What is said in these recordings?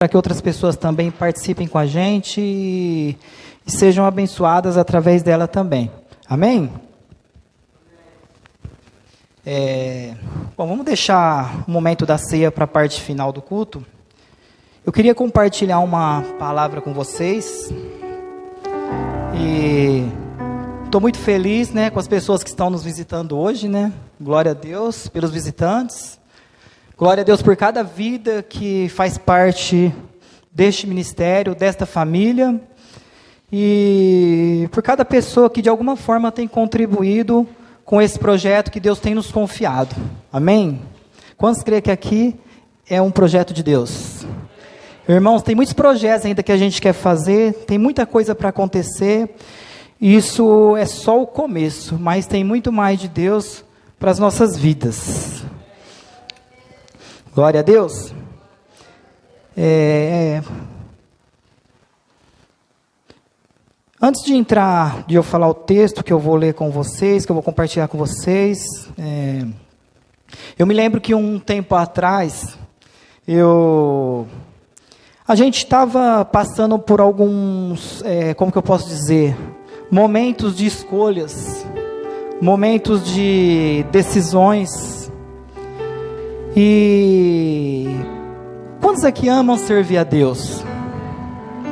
para que outras pessoas também participem com a gente e sejam abençoadas através dela também. Amém? Bom, vamos deixar o momento da ceia para a parte final do culto. Eu queria compartilhar uma palavra com vocês. E estou muito feliz, né, com as pessoas que estão nos visitando hoje, né? Glória a Deus pelos visitantes. Glória a Deus por cada vida que faz parte deste ministério, desta família. E por cada pessoa que de alguma forma tem contribuído com esse projeto que Deus tem nos confiado. Amém? Quantos creem que aqui é um projeto de Deus? Irmãos, tem muitos projetos ainda que a gente quer fazer, tem muita coisa para acontecer. Isso é só o começo, mas tem muito mais de Deus para as nossas vidas. Glória a Deus. Antes de eu falar o texto que eu vou ler com vocês, que eu vou compartilhar com vocês, eu me lembro que um tempo atrás, a gente estava passando por alguns, como que eu posso dizer, momentos de escolhas, momentos de decisões. E quantos aqui amam servir a Deus?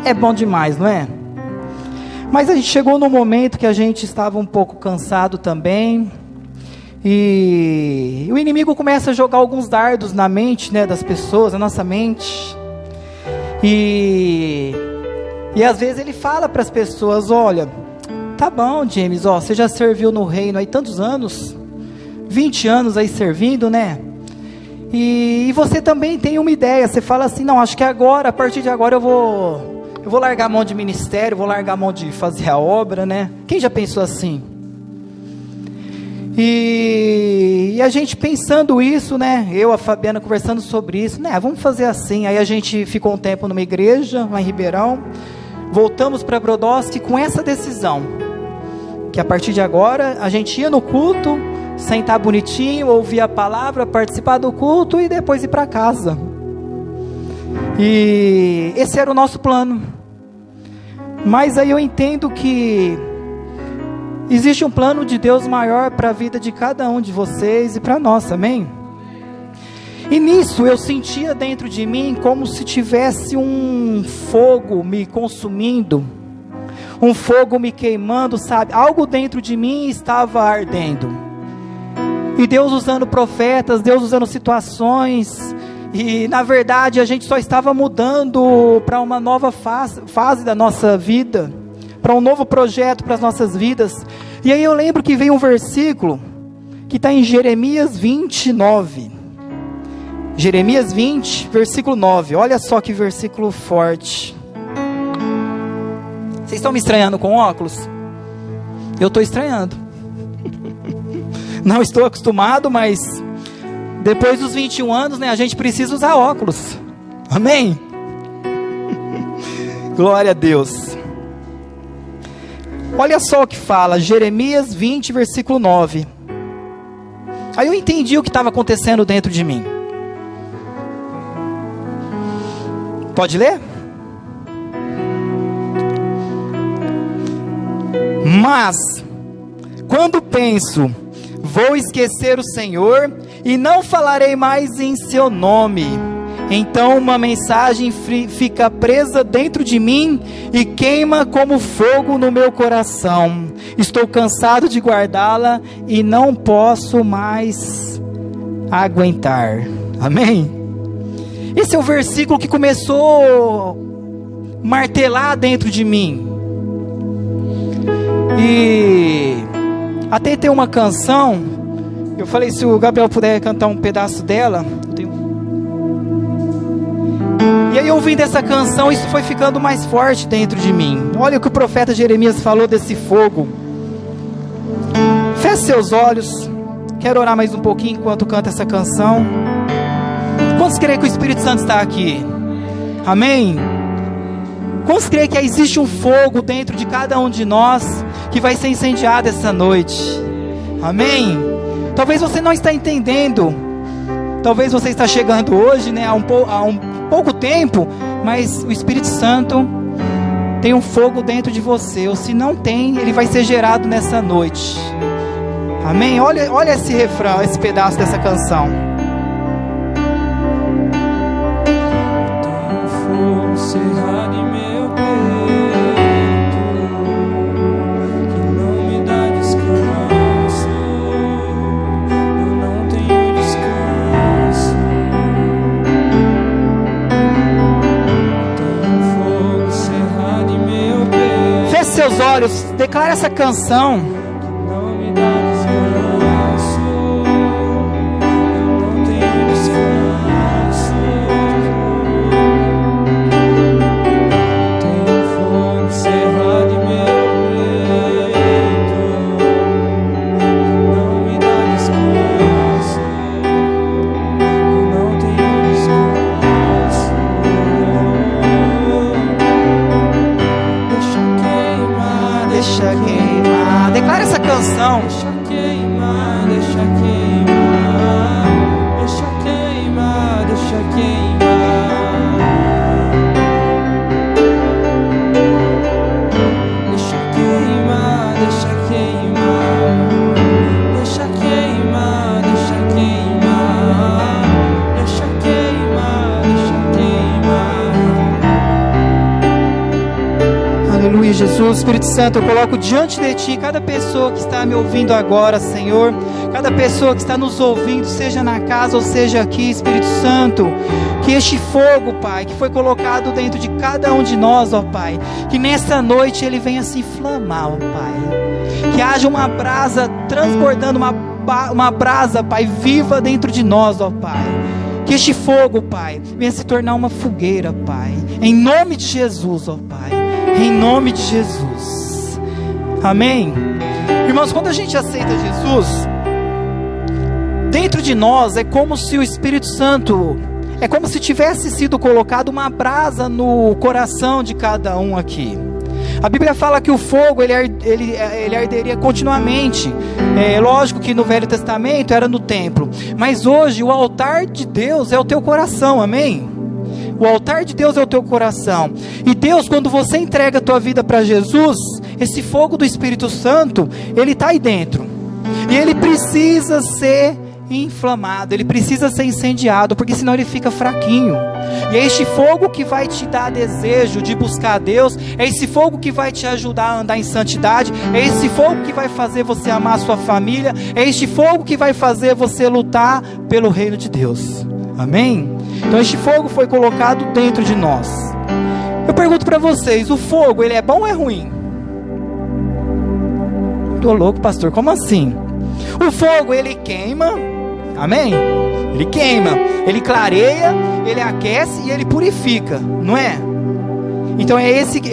É bom demais, não é? Mas a gente chegou num momento que a gente estava um pouco cansado também. E o inimigo começa a jogar alguns dardos na mente, né, das pessoas, na nossa mente. E às vezes ele fala para as pessoas: olha, tá bom, James, você já serviu no reino aí tantos anos, 20 anos aí servindo, né? E você também tem uma ideia, você fala assim: não, acho que agora, a partir de agora eu vou largar a mão de ministério, vou largar a mão de fazer a obra, né? Quem já pensou assim? E a gente pensando isso, né? Eu, a Fabiana, conversando sobre isso, né? Vamos fazer assim. Aí a gente ficou um tempo numa igreja, lá em Ribeirão. Voltamos para Brodowski com essa decisão. Que a partir de agora, a gente ia no culto, sentar bonitinho, ouvir a palavra, participar do culto e depois ir para casa. E esse era o nosso plano. Mas aí eu entendo que existe um plano de Deus maior para a vida de cada um de vocês e para nós, amém? E nisso eu sentia dentro de mim como se tivesse um fogo me consumindo, um fogo me queimando, sabe? Algo dentro de mim estava ardendo. E Deus usando profetas, Deus usando situações, e na verdade a gente só estava mudando para uma nova fase da nossa vida, para um novo projeto para as nossas vidas. E aí eu lembro que veio um versículo que está em Jeremias 29. Jeremias 20, versículo 9. Olha só que versículo forte. Vocês estão me estranhando com óculos? Eu estou estranhando. Não estou acostumado, mas depois dos 21 anos, né, a gente precisa usar óculos. Amém? Glória a Deus. Olha só o que fala, Jeremias 20, versículo 9. Aí eu entendi o que estava acontecendo dentro de mim. Pode ler? Mas, quando penso, vou esquecer o Senhor e não falarei mais em seu nome, então uma mensagem fica presa dentro de mim e queima como fogo no meu coração. Estou cansado de guardá-la e não posso mais aguentar. Amém? Esse é o versículo que começou a martelar dentro de mim. E até tem uma canção, eu falei, se o Gabriel puder cantar um pedaço dela. E aí ouvindo essa canção, isso foi ficando mais forte dentro de mim. Olha o que o profeta Jeremias falou desse fogo. Feche seus olhos. Quero orar mais um pouquinho enquanto canta essa canção. Quantos creem que o Espírito Santo está aqui? Amém? Quantos creem que existe um fogo dentro de cada um de nós que vai ser incendiado essa noite? Amém? Talvez você não está entendendo. Talvez você está chegando hoje, né, há um pouco tempo, mas o Espírito Santo tem um fogo dentro de você, ou se não tem, ele vai ser gerado nessa noite. Amém? Olha esse refrão, esse pedaço dessa canção. Tem fogo cerrado em meu peito, que não me dá descanso. Eu não tenho descanso. Tem fogo cerrado em meu peito. Feche seus olhos, declara essa canção. Declara essa canção. Deixa queimar, deixa queimar. Deixa queimar, deixa queimar. Deixa queimar, deixa queimar. Deixa queimar, deixa queimar. Deixa queimar, deixa queimar. Aleluia, Jesus. Espírito Santo, eu coloco diante de Ti cada pessoa que está me ouvindo agora, Senhor. Cada pessoa que está nos ouvindo, seja na casa ou seja aqui, Espírito Santo. Que este fogo, Pai, que foi colocado dentro de cada um de nós, ó Pai, que nessa noite ele venha se inflamar, ó Pai. Que haja uma brasa transbordando, uma brasa, Pai, viva dentro de nós, ó Pai. Que este fogo, Pai, venha se tornar uma fogueira, Pai. Em nome de Jesus, ó Pai. Em nome de Jesus. Amém. Irmãos, quando a gente aceita Jesus, dentro de nós é como se o Espírito Santo, é como se tivesse sido colocado uma brasa no coração de cada um aqui. A Bíblia fala que o fogo ele arderia continuamente. É lógico que no Velho Testamento era no templo, mas hoje o altar de Deus é o teu coração, amém? O altar de Deus é o teu coração. E Deus, quando você entrega a tua vida para Jesus, esse fogo do Espírito Santo, ele está aí dentro. E ele precisa ser inflamado, ele precisa ser incendiado, porque senão ele fica fraquinho. E é este fogo que vai te dar desejo de buscar a Deus, é esse fogo que vai te ajudar a andar em santidade, é esse fogo que vai fazer você amar a sua família, é este fogo que vai fazer você lutar pelo reino de Deus. Amém? Então este fogo foi colocado dentro de nós. Eu pergunto para vocês, o fogo, ele é bom ou é ruim? Tô louco, pastor, como assim? O fogo, ele queima, amém? Ele queima, ele clareia, ele aquece e ele purifica, não é? Então é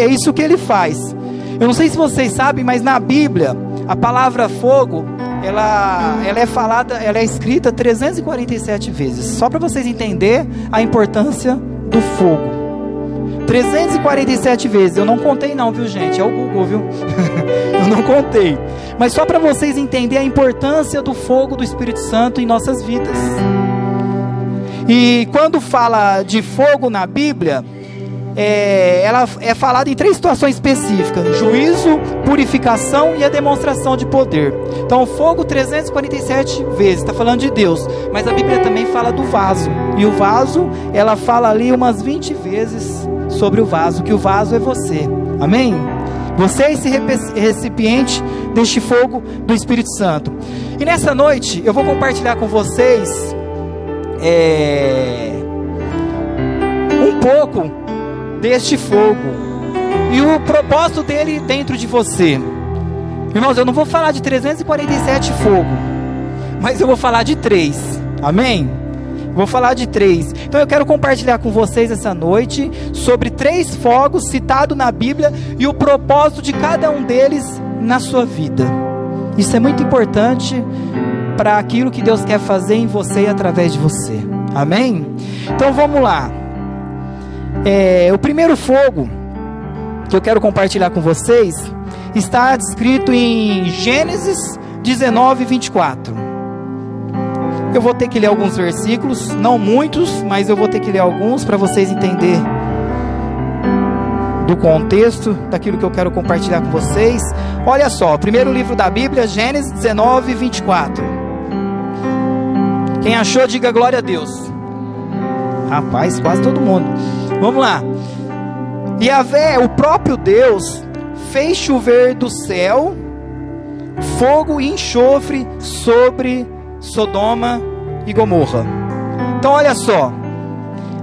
isso que ele faz. Eu não sei se vocês sabem, mas na Bíblia, a palavra fogo, ela é falada, ela é escrita 347 vezes. Só para vocês entenderem a importância do fogo. 347 vezes. Eu não contei não, viu gente? É o Google, viu? Eu não contei. Mas só para vocês entenderem a importância do fogo do Espírito Santo em nossas vidas. E quando fala de fogo na Bíblia, ela é falada em 3 situações específicas: juízo, purificação e a demonstração de poder. Então o fogo 347 vezes, está falando de Deus. Mas a Bíblia também fala do vaso. E o vaso, ela fala ali umas 20 vezes sobre o vaso, que o vaso é você. Amém? Você é esse recipiente deste fogo do Espírito Santo. E nessa noite eu vou compartilhar com vocês um pouco deste fogo e o propósito dele dentro de você. Irmãos, eu não vou falar de 347 fogo, mas eu vou falar de 3, amém? Vou falar de 3. Então eu quero compartilhar com vocês essa noite sobre 3 fogos citados na Bíblia e o propósito de cada um deles na sua vida. Isso é muito importante para aquilo que Deus quer fazer em você e através de você, amém? Então vamos lá. O primeiro fogo que eu quero compartilhar com vocês está descrito em Gênesis 19, 24. Eu vou ter que ler alguns versículos, não muitos, mas eu vou ter que ler alguns para vocês entenderem do contexto daquilo que eu quero compartilhar com vocês. Olha só, primeiro livro da Bíblia, Gênesis 19, 24. Quem achou, diga glória a Deus. Rapaz, quase todo mundo. Vamos lá. Yahvé, o próprio Deus, fez chover do céu fogo e enxofre sobre Sodoma e Gomorra. Então olha só,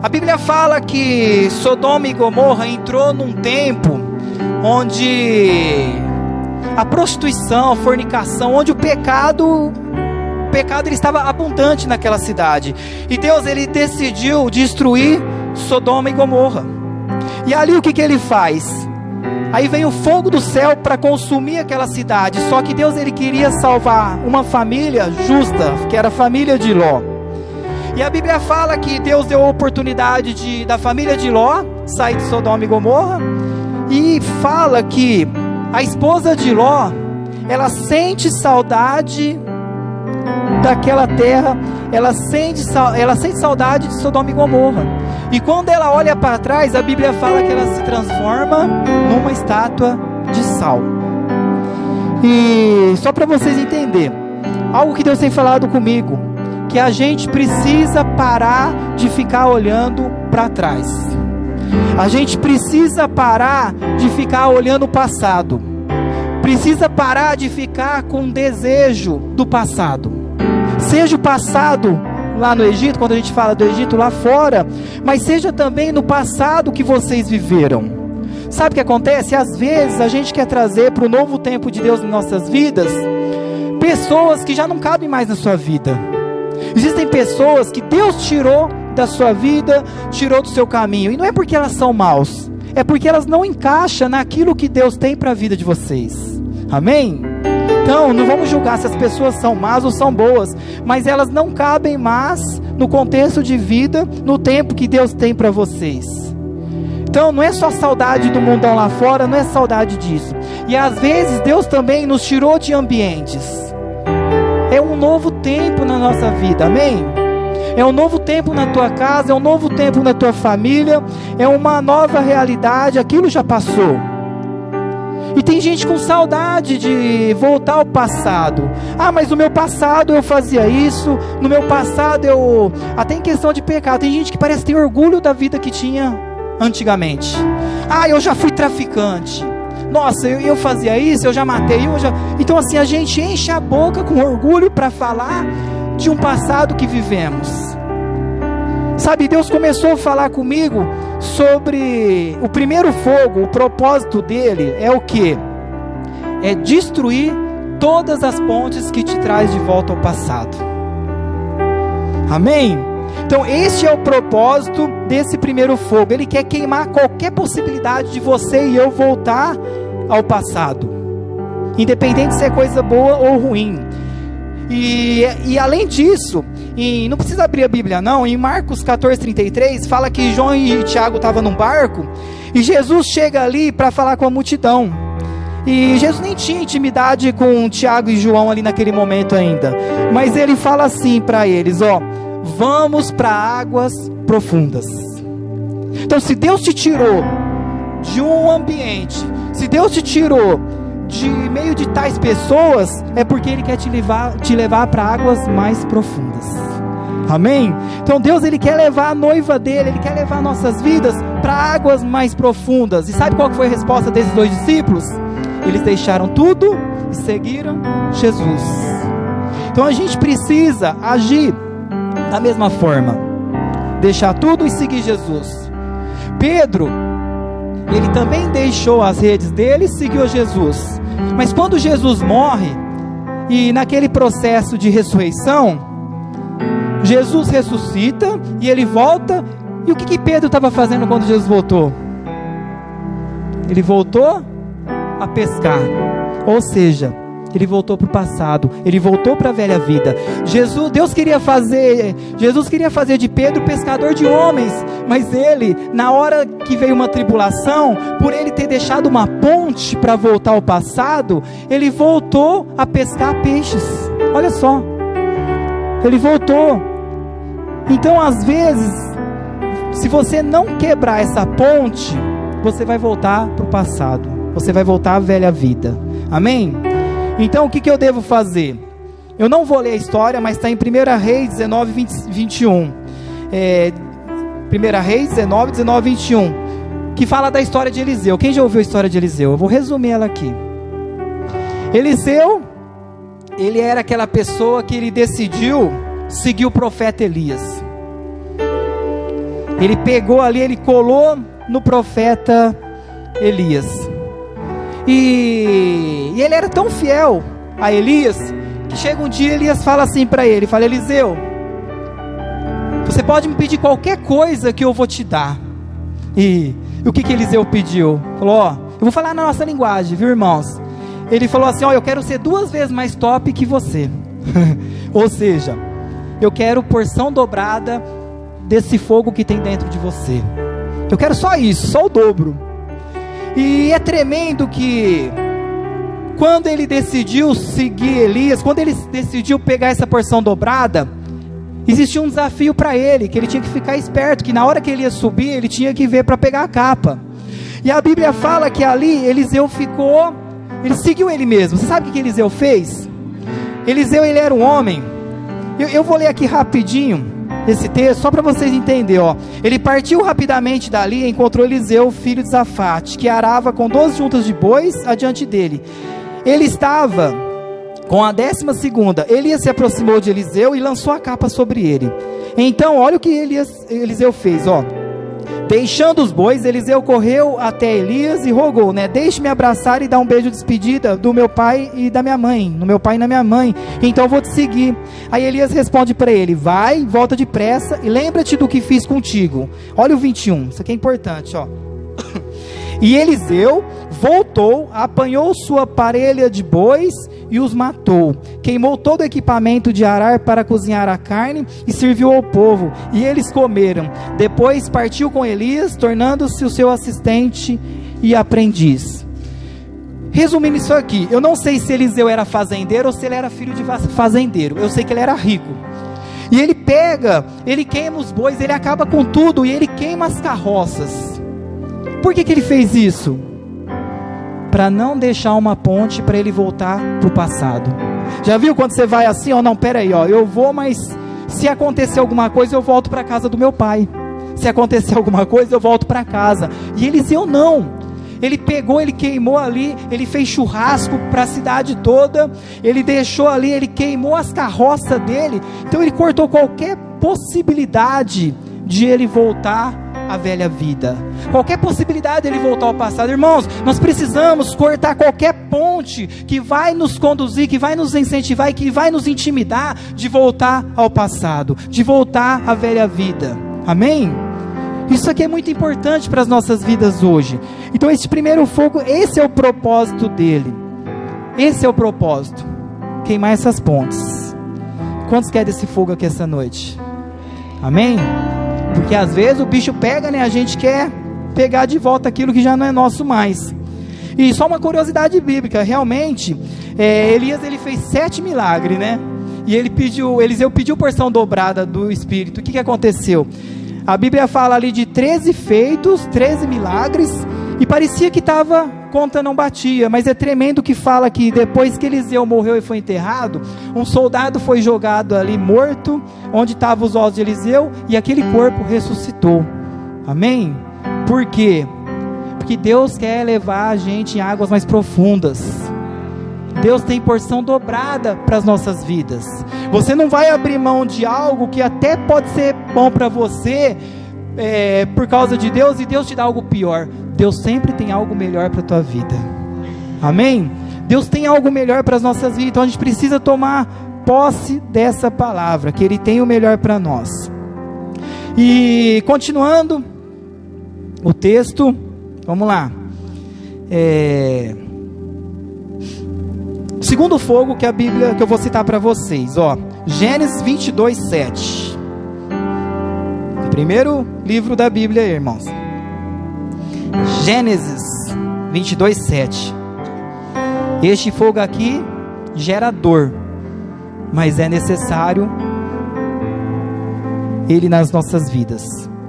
a Bíblia fala que Sodoma e Gomorra entrou num tempo onde a prostituição, a fornicação, onde o pecado ele estava abundante naquela cidade. E Deus, ele decidiu destruir Sodoma e Gomorra. E ali o que ele faz? Aí vem o fogo do céu para consumir aquela cidade. Só que Deus, ele queria salvar uma família justa, que era a família de Ló. E a Bíblia fala que Deus deu a oportunidade da família de Ló sair de Sodoma e Gomorra. E fala que a esposa de Ló, ela sente saudade daquela terra, ela sente saudade de Sodoma e Gomorra. E quando ela olha para trás, a Bíblia fala que ela se transforma numa estátua de sal. E só para vocês entenderem, algo que Deus tem falado comigo, que a gente precisa parar de ficar olhando para trás. A gente precisa parar de ficar olhando o passado. Precisa parar de ficar com desejo do passado. Seja o passado lá no Egito, quando a gente fala do Egito lá fora, mas seja também no passado que vocês viveram. Sabe o que acontece? Às vezes a gente quer trazer para o novo tempo de Deus em nossas vidas pessoas que já não cabem mais na sua vida. Existem pessoas que Deus tirou da sua vida, tirou do seu caminho, e não é porque elas são maus, é porque elas não encaixam naquilo que Deus tem para a vida de vocês. Amém? Então, não vamos julgar se as pessoas são más ou são boas, mas elas não cabem mais no contexto de vida, no tempo que Deus tem para vocês. Então, não é só saudade do mundão lá fora, não é saudade disso. E às vezes, Deus também nos tirou de ambientes. É um novo tempo na nossa vida, amém? É um novo tempo na tua casa, é um novo tempo na tua família, é uma nova realidade, aquilo já passou. E tem gente com saudade de voltar ao passado. Ah, mas no meu passado eu fazia isso, no meu passado eu... Até em questão de pecado, tem gente que parece ter orgulho da vida que tinha antigamente. Ah, eu já fui traficante. Nossa, eu fazia isso, eu já matei, Então assim, a gente enche a boca com orgulho para falar de um passado que vivemos. Sabe, Deus começou a falar comigo sobre o primeiro fogo. O propósito dele é o quê? É destruir todas as pontes que te traz de volta ao passado. Amém? Então este é o propósito desse primeiro fogo. Ele quer queimar qualquer possibilidade de você e eu voltar ao passado, independente se é coisa boa ou ruim. E além disso, não precisa abrir a Bíblia não, em Marcos 14:33 fala que João e Tiago estavam num barco e Jesus chega ali para falar com a multidão. E Jesus nem tinha intimidade com Tiago e João ali naquele momento ainda, mas ele fala assim para eles, ó: vamos para águas profundas. Então, se Deus te tirou de um ambiente, se Deus te tirou de meio de tais pessoas, é porque Ele quer te levar para águas mais profundas. Amém? Então Deus, Ele quer levar a noiva dele, Ele quer levar nossas vidas para águas mais profundas. E sabe qual foi a resposta desses dois discípulos? Eles deixaram tudo e seguiram Jesus. Então a gente precisa agir da mesma forma, deixar tudo e seguir Jesus. Pedro, ele também deixou as redes dele e seguiu Jesus. Mas quando Jesus morre, e naquele processo de ressurreição, Jesus ressuscita e ele volta. E o que Pedro estava fazendo quando Jesus voltou? Ele voltou a pescar. Ou seja, ele voltou para o passado, ele voltou para a velha vida. Jesus queria fazer de Pedro pescador de homens, mas ele, na hora que veio uma tribulação, por ele ter deixado uma ponte para voltar ao passado, ele voltou a pescar peixes. Olha só, ele voltou. Então às vezes, se você não quebrar essa ponte, você vai voltar para o passado. Você vai voltar à velha vida. Amém? Então o que eu devo fazer? Eu não vou ler a história, mas está em 1 Reis 19, 21. 1 Reis 19, 19, 21. Que fala da história de Eliseu. Quem já ouviu a história de Eliseu? Eu vou resumir ela aqui. Eliseu, ele era aquela pessoa que ele decidiu seguir o profeta Elias. Ele pegou ali, ele colou no profeta Elias. E ele era tão fiel a Elias, que chega um dia, Elias fala assim para ele, fala: Eliseu, você pode me pedir qualquer coisa que eu vou te dar. E o que Eliseu pediu? Falou: ó, eu vou falar na nossa linguagem, viu, irmãos? Ele falou assim: ó, eu quero ser 2 vezes mais top que você. Ou seja, eu quero porção dobrada desse fogo que tem dentro de você. Eu quero só isso, só o dobro. E é tremendo que quando ele decidiu seguir Elias, quando ele decidiu pegar essa porção dobrada, existia um desafio para ele, que ele tinha que ficar esperto, que na hora que ele ia subir, ele tinha que ver para pegar a capa. E a Bíblia fala que ali Eliseu ficou, ele seguiu ele mesmo. Você sabe o que Eliseu fez? Eliseu, ele era um homem. Eu vou ler aqui rapidinho esse texto, só para vocês entenderem, ó. Ele partiu rapidamente dali e encontrou Eliseu, filho de Safate, que arava com 12 juntas de bois adiante dele. Ele estava com a 12ª. Elias se aproximou de Eliseu e lançou a capa sobre ele. Então, olha o que Eliseu fez, ó. Deixando os bois, Eliseu correu até Elias e rogou, né? Deixe-me abraçar e dar um beijo de despedida do meu pai e da minha mãe, no meu pai e na minha mãe, então eu vou te seguir. Aí Elias responde para ele: vai, volta depressa e lembra-te do que fiz contigo. Olha o 21, isso aqui é importante, ó. E Eliseu voltou, apanhou sua parelha de bois e os matou. Queimou todo o equipamento de arar para cozinhar a carne e serviu ao povo. E eles comeram. Depois partiu com Elias, tornando-se o seu assistente e aprendiz. Resumindo isso aqui, eu não sei se Eliseu era fazendeiro ou se ele era filho de fazendeiro. Eu sei que ele era rico. E ele pega, ele queima os bois, ele acaba com tudo e ele queima as carroças. Por que ele fez isso? Para não deixar uma ponte para ele voltar para o passado. Já viu quando você vai assim, ó, não, pera aí, ó, eu vou, mas se acontecer alguma coisa eu volto para a casa do meu pai. Se acontecer alguma coisa eu volto para casa. E Eliseu não. Ele pegou, ele queimou ali, ele fez churrasco para a cidade toda, ele deixou ali, ele queimou as carroças dele. Então ele cortou qualquer possibilidade de ele voltar a velha vida, qualquer possibilidade dele voltar ao passado. Irmãos, nós precisamos cortar qualquer ponte que vai nos conduzir, que vai nos incentivar e que vai nos intimidar de voltar ao passado, de voltar à velha vida. Amém? Isso aqui é muito importante para as nossas vidas hoje. Então esse primeiro fogo, esse é o propósito dele. Esse é o propósito, queimar essas pontes. Quantos querem desse fogo aqui essa noite? Amém? Porque às vezes o bicho pega, né? A gente quer pegar de volta aquilo que já não é nosso mais. E só uma curiosidade bíblica, realmente, Elias, ele fez 7 milagres, né? E Eliseu pediu porção dobrada do Espírito. O que aconteceu? A Bíblia fala ali de 13 feitos, 13 milagres, e parecia que conta não batia, mas é tremendo que fala que depois que Eliseu morreu e foi enterrado, um soldado foi jogado ali morto, onde estavam os ossos de Eliseu, e aquele corpo ressuscitou. Amém? Por quê? Porque Deus quer levar a gente em águas mais profundas. Deus tem porção dobrada para as nossas vidas. Você não vai abrir mão de algo que até pode ser bom para você, por causa de Deus, e Deus te dá algo pior. Deus sempre tem algo melhor para a tua vida. Amém? Deus tem algo melhor para as nossas vidas. Então a gente precisa tomar posse dessa palavra, que Ele tem o melhor para nós. E continuando o texto, vamos lá. O segundo fogo que a Bíblia, que eu vou citar para vocês, ó, Gênesis 22:7. Primeiro livro da Bíblia, irmãos. Gênesis 22:7. Este fogo aqui gera dor, mas é necessário ele nas nossas vidas.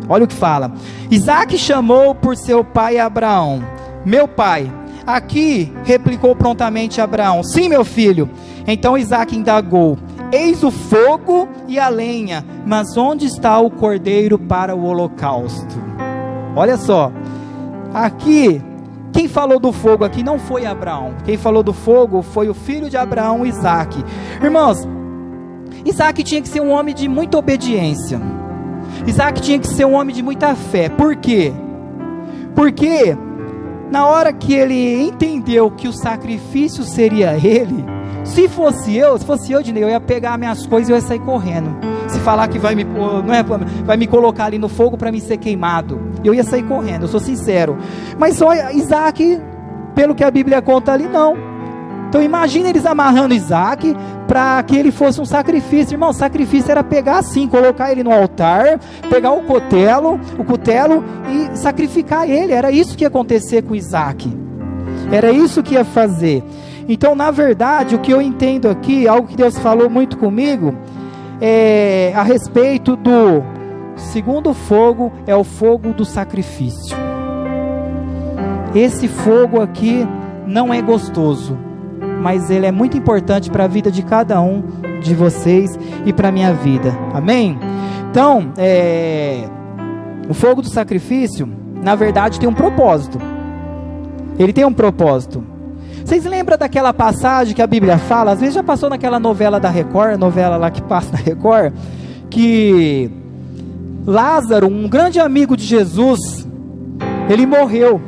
Olha o que fala. Isaac chamou por seu pai Abraão. Meu pai. Aqui replicou prontamente Abraão. Sim, meu filho. Então Isaac indagou. Eis o fogo e a lenha, mas onde está o cordeiro para o holocausto? Olha só. Aqui, quem falou do fogo aqui não foi Abraão. Quem falou do fogo foi o filho de Abraão, Isaac. Irmãos, Isaac tinha que ser um homem de muita obediência. Isaac tinha que ser um homem de muita fé. Por quê? Porque na hora que ele entendeu que o sacrifício seria ele, se fosse eu, Dinei, eu ia pegar minhas coisas e eu ia sair correndo. Se falar que vai me colocar ali no fogo para me ser queimado, eu ia sair correndo, eu sou sincero. Mas só Isaac, pelo que a Bíblia conta ali, não. Então imagina eles amarrando Isaac para que ele fosse um sacrifício. Irmão, sacrifício era pegar assim, colocar ele no altar, pegar o cutelo e sacrificar ele. Era isso que ia acontecer com Isaac. Era isso que ia fazer. Então, na verdade, o que eu entendo aqui, algo que Deus falou muito comigo, é a respeito do segundo fogo, é o fogo do sacrifício. Esse fogo aqui não é gostoso, mas ele é muito importante para a vida de cada um de vocês e para a minha vida, amém? Então, o fogo do sacrifício, na verdade, tem um propósito. Ele tem um propósito. Vocês lembram daquela passagem que a Bíblia fala? Às vezes já passou naquela novela da Record, novela lá que passa na Record, que Lázaro, um grande amigo de Jesus, ele morreu.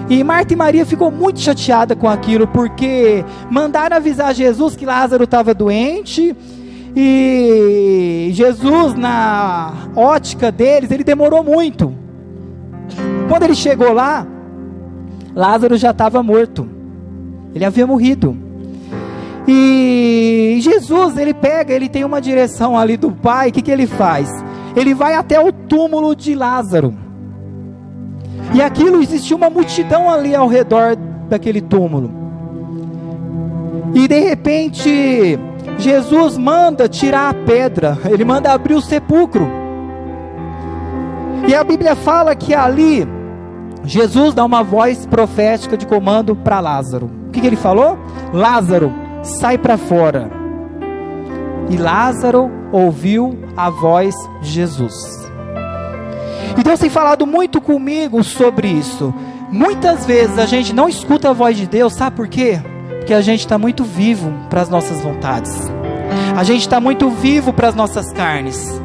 E Marta e Maria ficou muito chateada com aquilo, porque mandaram avisar Jesus que Lázaro estava doente, e Jesus, na ótica deles, ele demorou muito. Quando ele chegou lá, Lázaro já estava morto, ele havia morrido. E Jesus, ele tem uma direção ali do Pai. O que ele faz? Ele vai até o túmulo de Lázaro, e aquilo, existia uma multidão ali ao redor daquele túmulo, e de repente Jesus manda tirar a pedra, ele manda abrir o sepulcro, e a Bíblia fala que ali Jesus dá uma voz profética de comando para Lázaro. O que ele falou? Lázaro, sai para fora. E Lázaro ouviu a voz de Jesus. E Deus tem falado muito comigo sobre isso. Muitas vezes a gente não escuta a voz de Deus, sabe por quê? Porque a gente está muito vivo para as nossas vontades. A gente está muito vivo para as nossas carnes.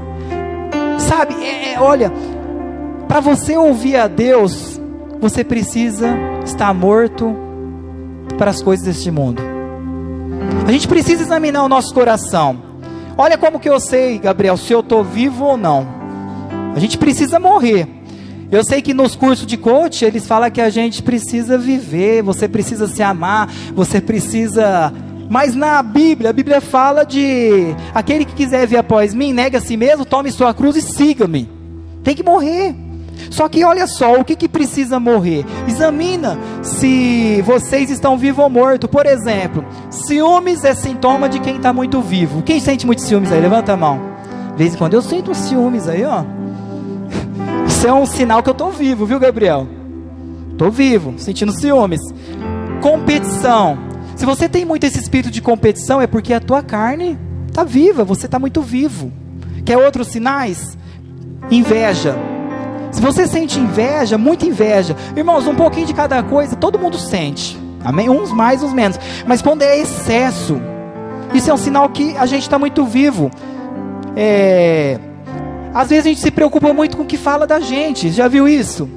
Sabe, olha, para você ouvir a Deus, você precisa estar morto para as coisas deste mundo. A gente precisa examinar o nosso coração. Olha como que eu sei, Gabriel, se eu estou vivo ou não. A gente precisa morrer. Eu sei que nos cursos de coach, eles falam que a gente precisa viver, você precisa se amar, você precisa... Mas na Bíblia, a Bíblia fala de... Aquele que quiser vir após mim, negue a si mesmo, tome sua cruz e siga-me. Tem que morrer. Só que olha só, o que precisa morrer? Examina se vocês estão vivos ou mortos. Por exemplo, ciúmes é sintoma de quem está muito vivo. Quem sente muito ciúmes aí? Levanta a mão. De vez em quando eu sinto ciúmes aí, ó. Isso é um sinal que eu estou vivo, viu, Gabriel? Estou vivo, sentindo ciúmes. Competição. Se você tem muito esse espírito de competição, é porque a tua carne está viva, você está muito vivo. Quer outros sinais? Inveja. Se você sente inveja, muita inveja, irmãos, um pouquinho de cada coisa, todo mundo sente, amém? Uns mais, uns menos, mas quando é excesso, isso é um sinal que a gente está muito vivo. Às vezes a gente se preocupa muito com o que fala da gente, já viu isso?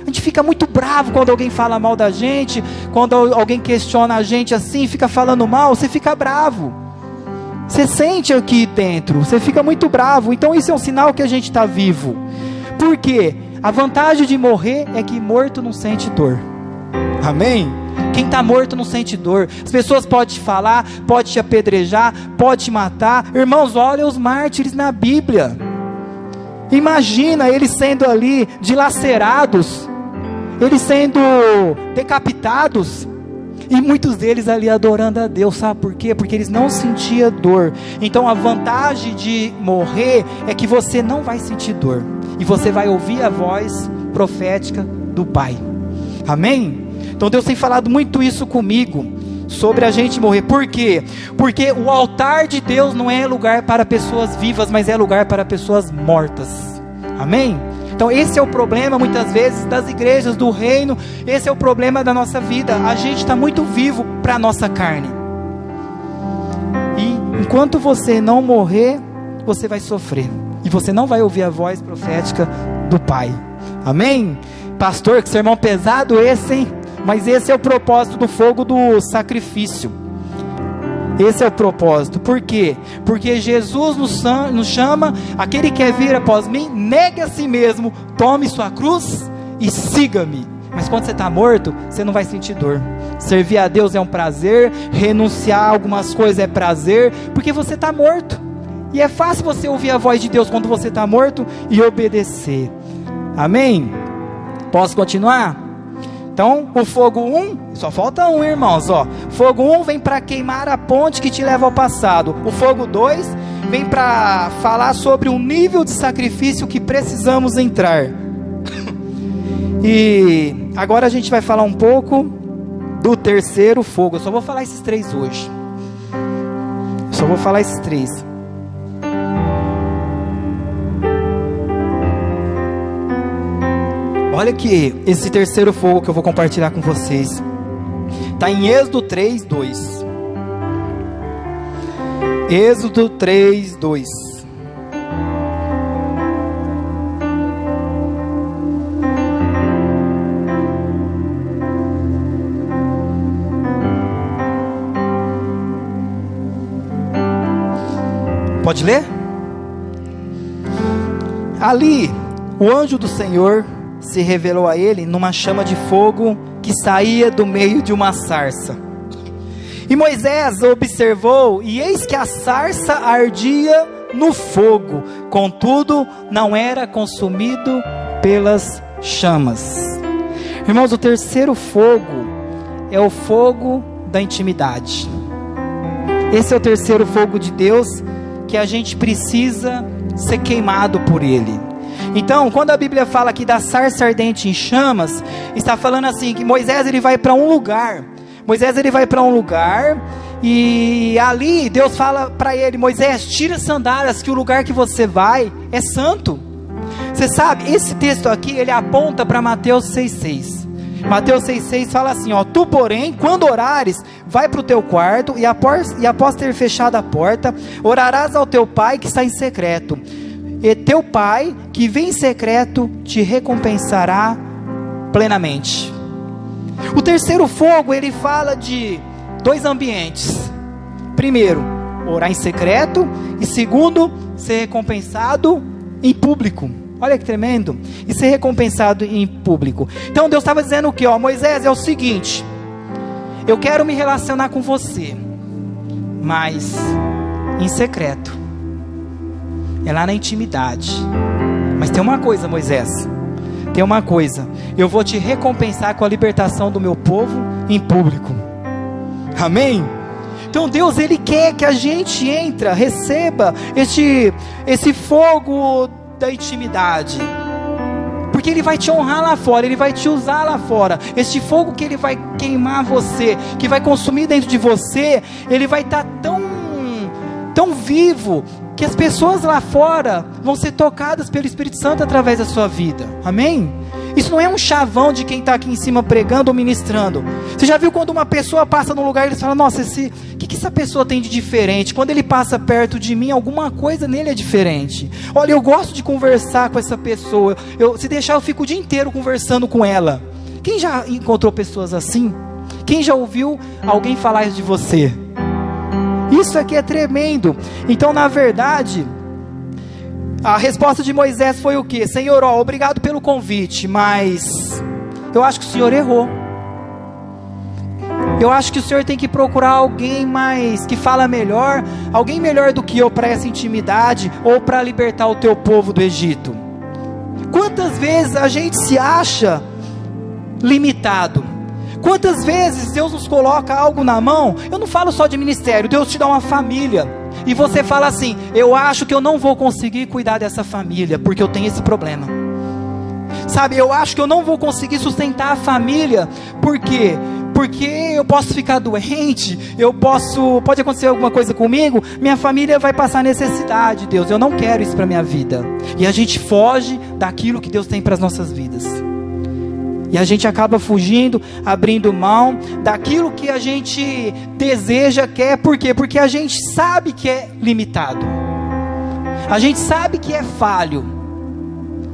A gente fica muito bravo quando alguém fala mal da gente, quando alguém questiona a gente assim, fica falando mal, você fica bravo. Você sente aqui dentro, você fica muito bravo, então isso é um sinal que a gente está vivo. Por quê? A vantagem de morrer é que morto não sente dor. Amém? Quem está morto não sente dor. As pessoas podem te falar, podem te apedrejar, podem te matar. Irmãos, olha os mártires na Bíblia. Imagina eles sendo ali dilacerados, eles sendo decapitados. E muitos deles ali adorando a Deus, sabe por quê? Porque eles não sentiam dor. Então a vantagem de morrer é que você não vai sentir dor, e você vai ouvir a voz profética do Pai. Amém? Então Deus tem falado muito isso comigo, sobre a gente morrer. Por quê? Porque o altar de Deus não é lugar para pessoas vivas, mas é lugar para pessoas mortas. Amém? Então esse é o problema muitas vezes das igrejas do reino. Esse é o problema da nossa vida. A gente está muito vivo para a nossa carne, e enquanto você não morrer, você vai sofrer, e você não vai ouvir a voz profética do Pai. Amém? Pastor, que sermão pesado esse, hein? Mas esse é o propósito do fogo do sacrifício. Esse é o propósito. Por quê? Porque Jesus nos chama: aquele que quer vir após mim, negue a si mesmo, tome sua cruz e siga-me. Mas quando você está morto, você não vai sentir dor. Servir a Deus é um prazer, renunciar a algumas coisas é prazer, porque você está morto. E é fácil você ouvir a voz de Deus quando você está morto e obedecer. Amém? Posso continuar? Então, o fogo 1, só falta um, irmãos, ó. Fogo 1 vem para queimar a ponte que te leva ao passado. O fogo 2 vem para falar sobre o nível de sacrifício que precisamos entrar. E agora a gente vai falar um pouco do terceiro fogo. Eu só vou falar esses 3 hoje. Só vou falar esses 3. Olha que esse terceiro fogo que eu vou compartilhar com vocês está em Êxodo 3:2. Êxodo 3:2. Pode ler? Ali, o anjo do Senhor se revelou a ele numa chama de fogo que saía do meio de uma sarça. E Moisés observou, e eis que a sarça ardia no fogo, contudo não era consumido pelas chamas. Irmãos, o terceiro fogo é o fogo da intimidade. Esse é o terceiro fogo de Deus, que a gente precisa ser queimado por ele. Então, quando a Bíblia fala aqui da sarça ardente em chamas, está falando assim, que Moisés ele vai para um lugar. Moisés ele vai para um lugar, e ali Deus fala para ele: Moisés, tira as sandálias, que o lugar que você vai é santo. Você sabe, esse texto aqui, ele aponta para Mateus 6,6. Mateus 6,6 fala assim, ó: tu porém, quando orares, vai para o teu quarto, e após ter fechado a porta, orarás ao teu pai que está em secreto. E teu pai, que vem em secreto, te recompensará plenamente. O terceiro fogo, ele fala de 2 ambientes. Primeiro, orar em secreto. E segundo, ser recompensado em público. Olha que tremendo. E ser recompensado em público. Então Deus estava dizendo o quê? Ó, Moisés, é o seguinte: eu quero me relacionar com você, mas em secreto. É lá na intimidade. Mas tem uma coisa, Moisés, tem uma coisa: eu vou te recompensar com a libertação do meu povo em público. Amém? Então Deus, ele quer que a gente receba esse fogo da intimidade, porque ele vai te honrar lá fora, ele vai te usar lá fora. Este fogo que ele vai queimar você, que vai consumir dentro de você, ele vai estar tão vivo, que as pessoas lá fora vão ser tocadas pelo Espírito Santo através da sua vida. Amém? Isso não é um chavão de quem está aqui em cima pregando ou ministrando. Você já viu quando uma pessoa passa num lugar e eles falam: nossa, o que essa pessoa tem de diferente? Quando ele passa perto de mim, alguma coisa nele é diferente. Olha, eu gosto de conversar com essa pessoa. Se deixar, eu fico o dia inteiro conversando com ela. Quem já encontrou pessoas assim? Quem já ouviu alguém falar isso de você? Isso aqui é tremendo. Então, na verdade, a resposta de Moisés foi o quê? Senhor, obrigado pelo convite, mas eu acho que o Senhor errou. Eu acho que o Senhor tem que procurar alguém mais, que fala melhor, alguém melhor do que eu para essa intimidade, ou para libertar o teu povo do Egito. Quantas vezes a gente se acha limitado? Quantas vezes Deus nos coloca algo na mão? Eu não falo só de ministério, Deus te dá uma família, e você fala assim: eu acho que eu não vou conseguir cuidar dessa família, porque eu tenho esse problema. Sabe, eu acho que eu não vou conseguir sustentar a família, por quê? Porque eu posso ficar doente, pode acontecer alguma coisa comigo, minha família vai passar necessidade. Deus, eu não quero isso para minha vida. E a gente foge daquilo que Deus tem para as nossas vidas. E a gente acaba fugindo, abrindo mão daquilo que a gente deseja, quer. Por quê? Porque a gente sabe que é limitado. A gente sabe que é falho.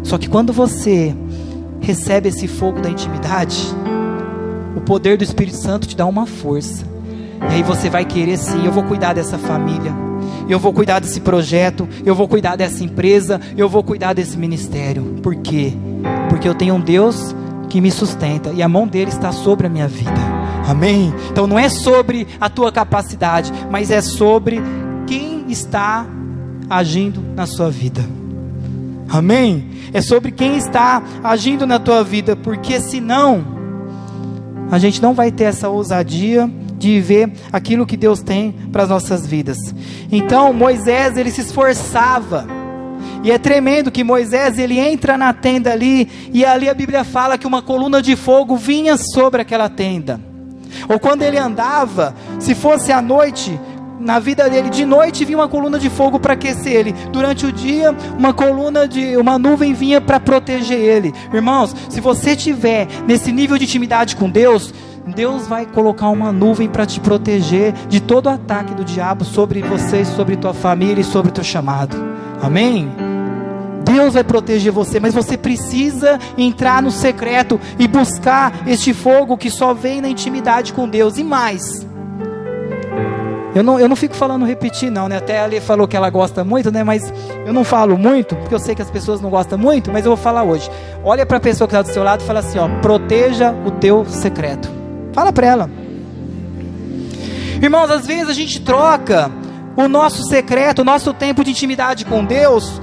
Só que quando você recebe esse fogo da intimidade, o poder do Espírito Santo te dá uma força. E aí você vai querer sim: eu vou cuidar dessa família, eu vou cuidar desse projeto, eu vou cuidar dessa empresa, eu vou cuidar desse ministério. Por quê? Porque eu tenho um Deus que me sustenta, e a mão dele está sobre a minha vida. Amém? Então não é sobre a tua capacidade, mas é sobre quem está agindo na sua vida. Amém? É sobre quem está agindo na tua vida, porque senão a gente não vai ter essa ousadia de ver aquilo que Deus tem para as nossas vidas. Então Moisés, ele se esforçava. E é tremendo que Moisés, ele entra na tenda ali, e ali a Bíblia fala que uma coluna de fogo vinha sobre aquela tenda. Ou quando ele andava, se fosse à noite, na vida dele, de noite vinha uma coluna de fogo para aquecer ele. Durante o dia, uma nuvem vinha para proteger ele. Irmãos, se você estiver nesse nível de intimidade com Deus, Deus vai colocar uma nuvem para te proteger de todo o ataque do diabo sobre você, sobre tua família e sobre o teu chamado. Amém? Deus vai proteger você, mas você precisa entrar no secreto e buscar este fogo que só vem na intimidade com Deus. E mais, eu não fico falando repetir não, né? Até a Ali falou que ela gosta muito, né? Mas eu não falo muito, porque eu sei que as pessoas não gostam muito, mas eu vou falar hoje. Olha para a pessoa que está do seu lado e fala assim, ó: proteja o teu secreto. Fala para ela. Irmãos, às vezes a gente troca o nosso secreto, o nosso tempo de intimidade com Deus,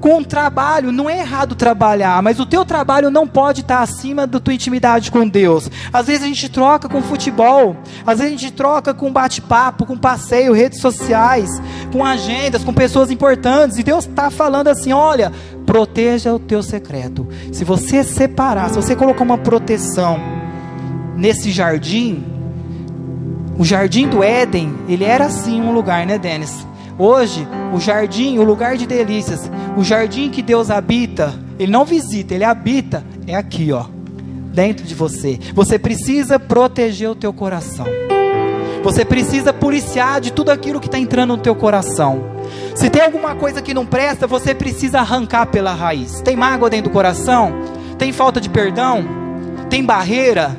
com o trabalho. Não é errado trabalhar, mas o teu trabalho não pode estar acima da tua intimidade com Deus. Às vezes a gente troca com futebol, às vezes a gente troca com bate-papo, com passeio, redes sociais, com agendas, com pessoas importantes, e Deus está falando assim: olha, proteja o teu secreto. Se você separar, se você colocar uma proteção nesse jardim, o jardim do Éden, ele era assim um lugar, né, Denis? Hoje, o jardim, o lugar de delícias, o jardim que Deus habita, ele não visita, ele habita, é aqui, ó, dentro de você. Você precisa proteger o teu coração. Você precisa policiar de tudo aquilo que está entrando no teu coração. Se tem alguma coisa que não presta, você precisa arrancar pela raiz. Tem mágoa dentro do coração? Tem falta de perdão? Tem barreira?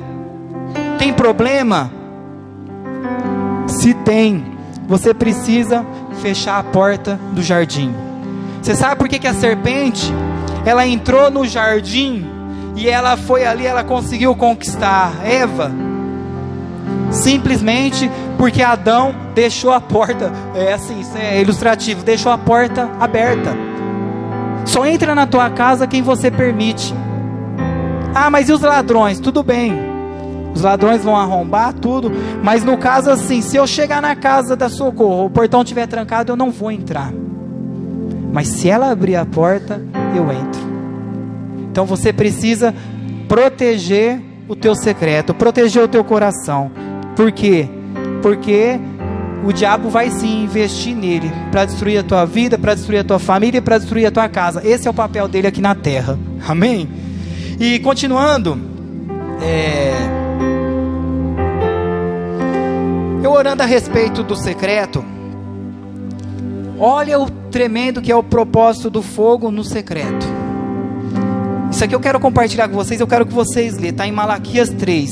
Tem problema? Se tem, você precisa fechar a porta do jardim. Você sabe por que a serpente, ela entrou no jardim e ela foi ali, ela conseguiu conquistar Eva? Simplesmente porque Adão deixou a porta, assim, isso é ilustrativo, deixou a porta aberta. Só entra na tua casa quem você permite. Ah, mas e os ladrões? Tudo bem, os ladrões vão arrombar tudo, mas no caso assim, se eu chegar na casa da Socorro, o portão estiver trancado, eu não vou entrar. Mas se ela abrir a porta, eu entro. Então você precisa proteger o teu secreto, proteger o teu coração. Por quê? Porque o diabo vai sim investir nele, para destruir a tua vida, para destruir a tua família, para destruir a tua casa. Esse é o papel dele aqui na terra. Amém? E continuando, eu orando a respeito do secreto, olha o tremendo que é o propósito do fogo no secreto. Isso aqui eu quero compartilhar com vocês, eu quero que vocês leiam, está em Malaquias 3.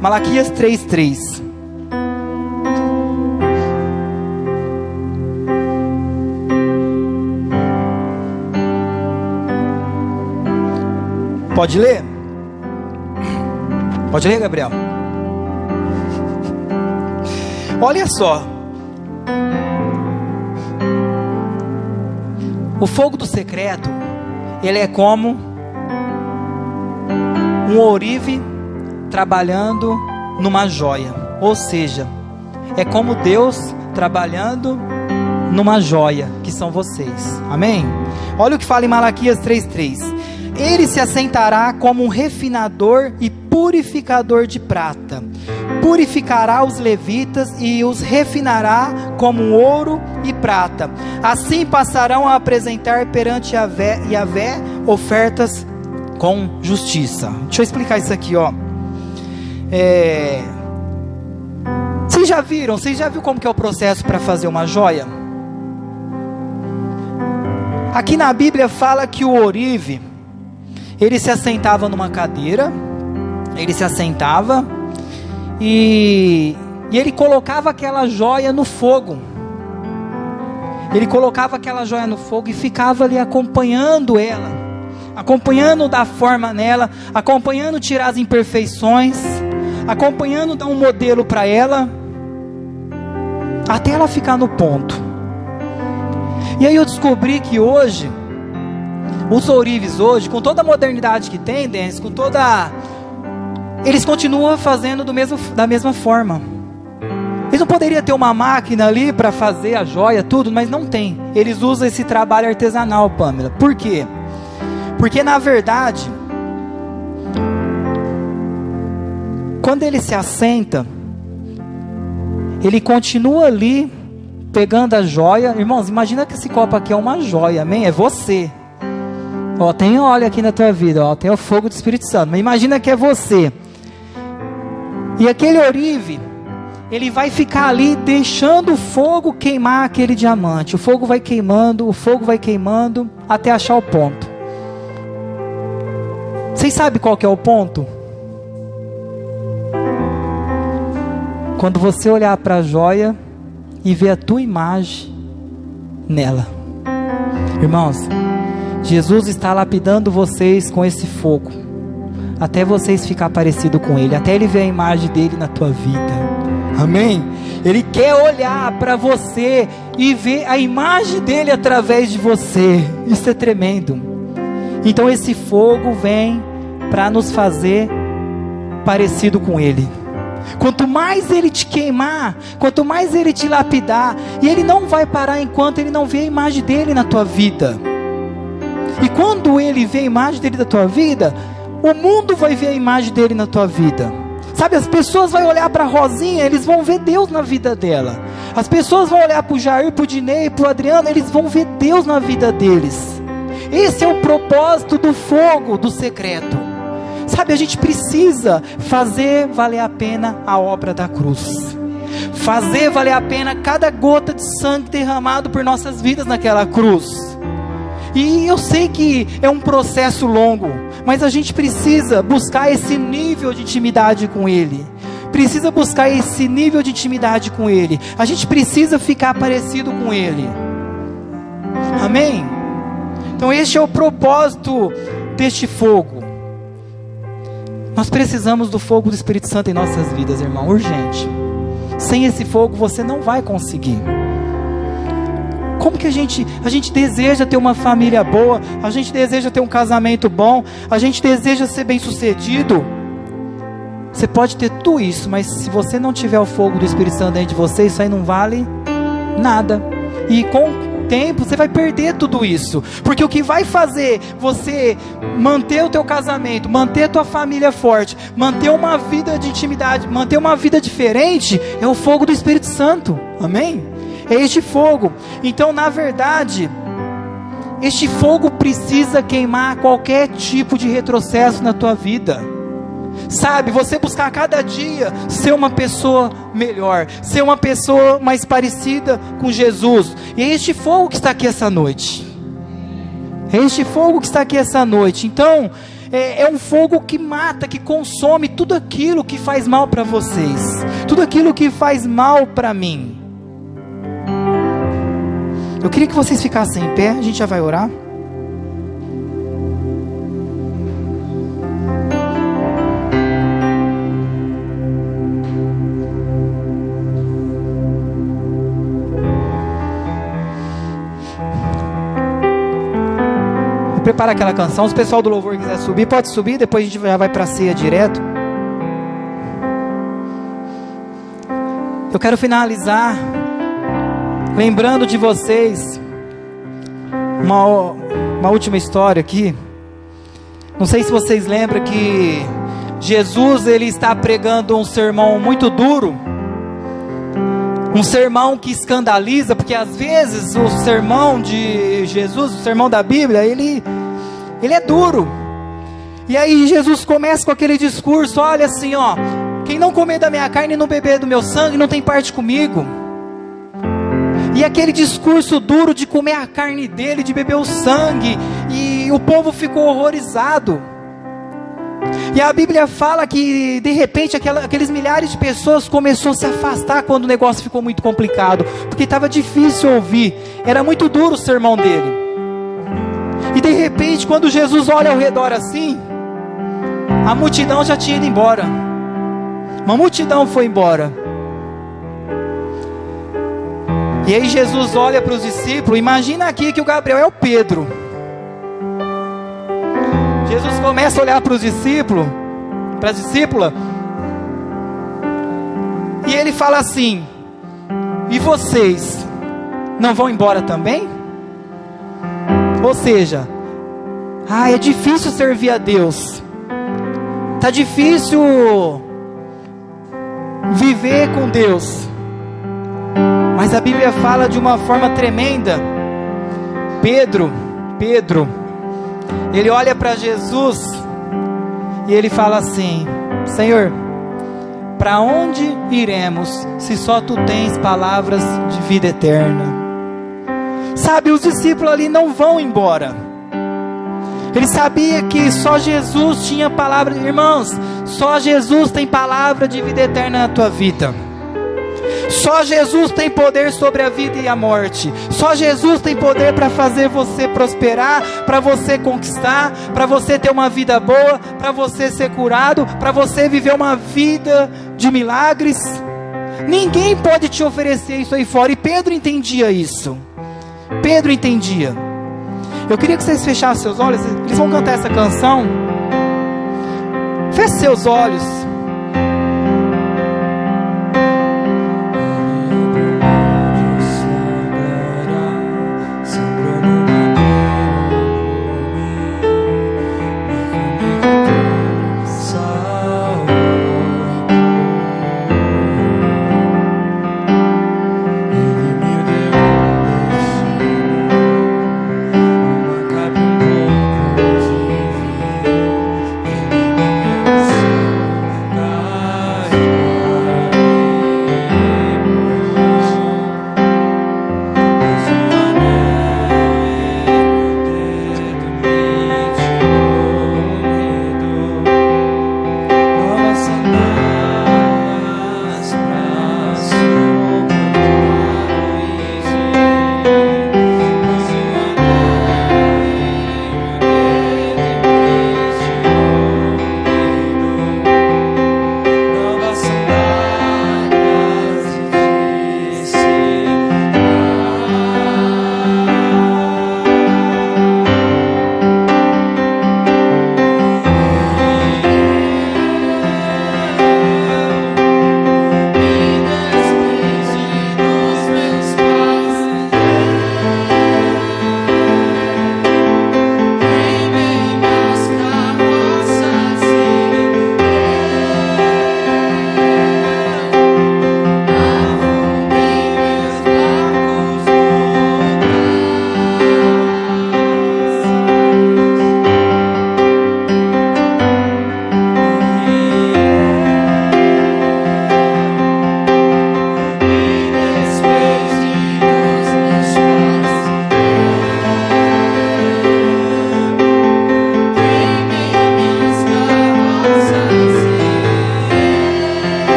Malaquias 3:3. Pode ler? Pode ler, Gabriel? Olha só, o fogo do secreto, ele é como um ourive trabalhando numa joia. Ou seja, é como Deus trabalhando numa joia, que são vocês. Amém? Olha o que fala em Malaquias 3:3. Ele se assentará como um refinador e purificador de prata. Purificará os levitas e os refinará como ouro e prata. Assim passarão a apresentar perante Yahvé ofertas com justiça. Deixa eu explicar isso aqui, ó. Vocês já viram como que é o processo para fazer uma joia? Aqui na Bíblia fala que o ourive, ele se assentava numa cadeira, e ele colocava aquela joia no fogo. Ele colocava aquela joia no fogo e ficava ali acompanhando ela, acompanhando dar forma nela, acompanhando tirar as imperfeições, acompanhando dar um modelo para ela, até ela ficar no ponto. E aí eu descobri que hoje, os ourives hoje, com toda a modernidade que tem, Dennis, eles continuam fazendo da mesma forma. Eles não poderiam ter uma máquina ali para fazer a joia, tudo, mas não tem. Eles usam esse trabalho artesanal, Pamela. Por quê? Porque na verdade, quando ele se assenta, ele continua ali pegando a joia. Irmãos, imagina que esse copo aqui é uma joia, amém? É você. Ó, tem óleo aqui na tua vida, ó, tem o fogo do Espírito Santo. Mas imagina que é você. E aquele ourive, ele vai ficar ali deixando o fogo queimar aquele diamante. O fogo vai queimando, até achar o ponto. Vocês sabem qual que é o ponto? Quando você olhar para a joia e ver a tua imagem nela. Irmãos, Jesus está lapidando vocês com esse fogo, até vocês ficar parecido com Ele, até Ele ver a imagem dEle na tua vida. Amém? Ele quer olhar para você e ver a imagem dEle através de você. Isso é tremendo. Então esse fogo vem para nos fazer parecido com Ele. Quanto mais Ele te queimar, quanto mais Ele te lapidar, e Ele não vai parar enquanto Ele não vê a imagem dEle na tua vida. E quando Ele vê a imagem dEle na tua vida, o mundo vai ver a imagem dEle na tua vida. Sabe, as pessoas vão olhar para a Rosinha, eles vão ver Deus na vida dela. As pessoas vão olhar para o Jair, para o Dinei, para o Adriano, eles vão ver Deus na vida deles. Esse é o propósito do fogo, do secreto. Sabe, a gente precisa fazer valer a pena a obra da cruz. Fazer valer a pena cada gota de sangue derramado por nossas vidas naquela cruz. E eu sei que é um processo longo, mas a gente precisa buscar esse nível de intimidade com Ele. Precisa buscar esse nível de intimidade com Ele. A gente precisa ficar parecido com Ele. Amém? Então este é o propósito deste fogo. Nós precisamos do fogo do Espírito Santo em nossas vidas, irmão, urgente. Sem esse fogo você não vai conseguir. Como que a gente deseja ter uma família boa, a gente deseja ter um casamento bom, a gente deseja ser bem sucedido. Você pode ter tudo isso, mas se você não tiver o fogo do Espírito Santo dentro de você, isso aí não vale nada. E com o tempo você vai perder tudo isso, porque o que vai fazer você manter o teu casamento, manter a tua família forte, manter uma vida de intimidade, manter uma vida diferente, é o fogo do Espírito Santo. Amém? É este fogo. Então, na verdade, este fogo precisa queimar qualquer tipo de retrocesso na tua vida. Sabe, você buscar cada dia ser uma pessoa melhor, ser uma pessoa mais parecida com Jesus. E é este fogo que está aqui essa noite. É este fogo que está aqui essa noite. Então, é um fogo que mata, que consome tudo aquilo que faz mal para vocês, tudo aquilo que faz mal para mim. Eu queria que vocês ficassem em pé, a gente já vai orar. Vou preparar aquela canção. Se o pessoal do louvor quiser subir, pode subir, depois a gente já vai para a ceia direto. Eu quero finalizar lembrando de vocês uma última história aqui. Não sei se vocês lembram que Jesus, ele está pregando um sermão muito duro, um sermão que escandaliza, porque às vezes o sermão de Jesus, o sermão da Bíblia, ele é duro. E aí Jesus começa com aquele discurso, olha assim, ó, quem não comer da minha carne e não beber do meu sangue não tem parte comigo. E aquele discurso duro de comer a carne dele, de beber o sangue, e o povo ficou horrorizado. E a Bíblia fala que de repente aqueles milhares de pessoas começaram a se afastar quando o negócio ficou muito complicado, porque estava difícil ouvir, era muito duro o sermão dele. E de repente, quando Jesus olha ao redor assim, a multidão já tinha ido embora. Uma multidão foi embora. E aí Jesus olha para os discípulos. Imagina aqui que o Gabriel é o Pedro. Jesus começa a olhar para os discípulos, para as discípulas, e ele fala assim: e vocês não vão embora também? Ou seja, é difícil servir a Deus, tá difícil viver com Deus, mas a Bíblia fala de uma forma tremenda. Pedro, ele olha para Jesus e ele fala assim: Senhor, para onde iremos se só tu tens palavras de vida eterna? Sabe, os discípulos ali não vão embora. Ele sabia que só Jesus tinha palavra. Irmãos, só Jesus tem palavra de vida eterna na tua vida. Só Jesus tem poder sobre a vida e a morte. Só Jesus tem poder para fazer você prosperar, para você conquistar, para você ter uma vida boa, para você ser curado, para você viver uma vida de milagres. Ninguém pode te oferecer isso aí fora. E Pedro entendia isso. Pedro entendia. Eu queria que vocês fechassem seus olhos. Eles vão cantar essa canção. Feche seus olhos.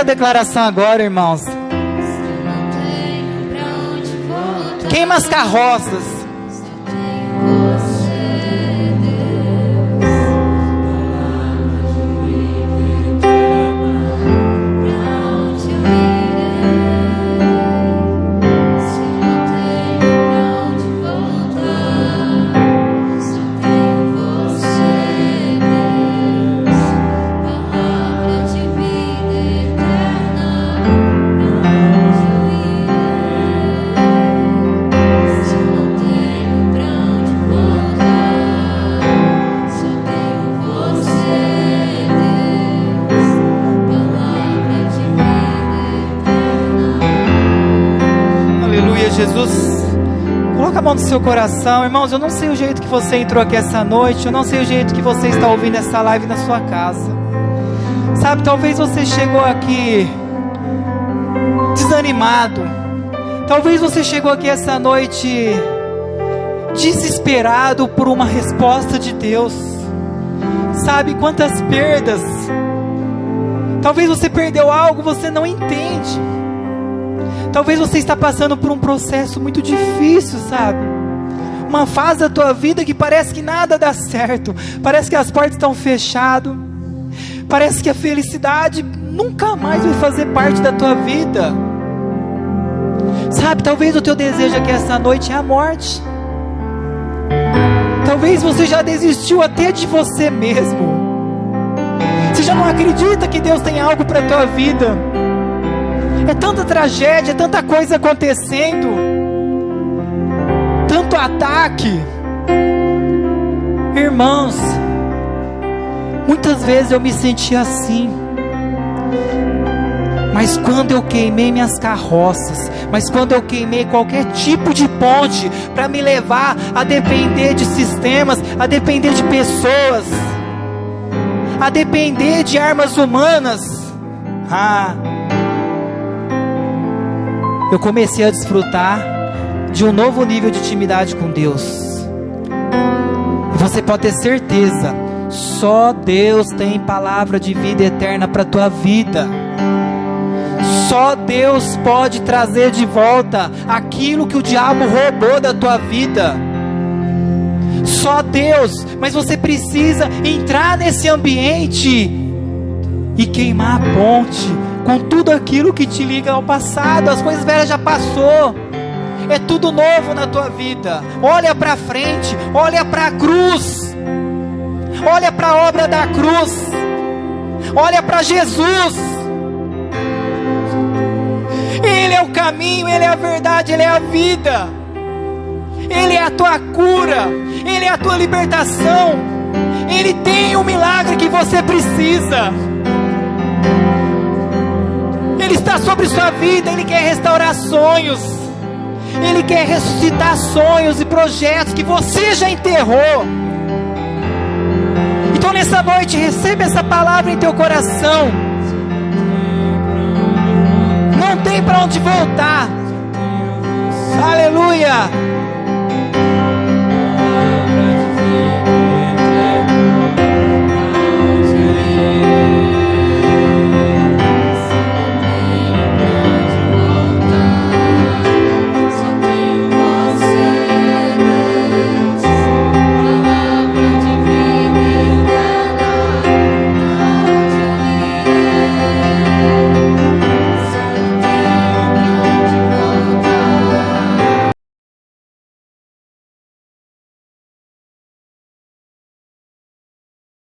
Declaração agora, irmãos. Queima as carroças. Jesus. Coloca a mão no seu coração. Irmãos, eu não sei o jeito que você entrou aqui essa noite, eu não sei o jeito que você está ouvindo essa live na sua casa. Sabe, talvez você chegou aqui desanimado. Talvez você chegou aqui essa noite desesperado por uma resposta de Deus. Sabe, quantas perdas. Talvez você perdeu algo, você não entende. Talvez você está passando por um processo muito difícil, sabe? Uma fase da tua vida que parece que nada dá certo. Parece que as portas estão fechadas. Parece que a felicidade nunca mais vai fazer parte da tua vida. Sabe, talvez o teu desejo aqui essa noite é a morte. Talvez você já desistiu até de você mesmo. Você já não acredita que Deus tem algo para a tua vida. É tanta tragédia, tanta coisa acontecendo, tanto ataque. Irmãos, muitas vezes eu me senti assim. Mas quando eu queimei minhas carroças, mas quando eu queimei qualquer tipo de ponte para me levar a depender de sistemas, a depender de pessoas, a depender de armas humanas, eu comecei a desfrutar de um novo nível de intimidade com Deus. E você pode ter certeza, só Deus tem palavra de vida eterna para a tua vida. Só Deus pode trazer de volta aquilo que o diabo roubou da tua vida. Só Deus. Mas você precisa entrar nesse ambiente e queimar a ponte com tudo aquilo que te liga ao passado. As coisas velhas já passou. É tudo novo na tua vida. Olha para frente, olha para a cruz. Olha para a obra da cruz. Olha para Jesus. Ele é o caminho, Ele é a verdade, Ele é a vida. Ele é a tua cura, Ele é a tua libertação. Ele tem o milagre que você precisa. Ele está sobre sua vida. Ele quer restaurar sonhos. Ele quer ressuscitar sonhos e projetos que você já enterrou. Então nessa noite receba essa palavra em teu coração. Não tem para onde voltar. Aleluia.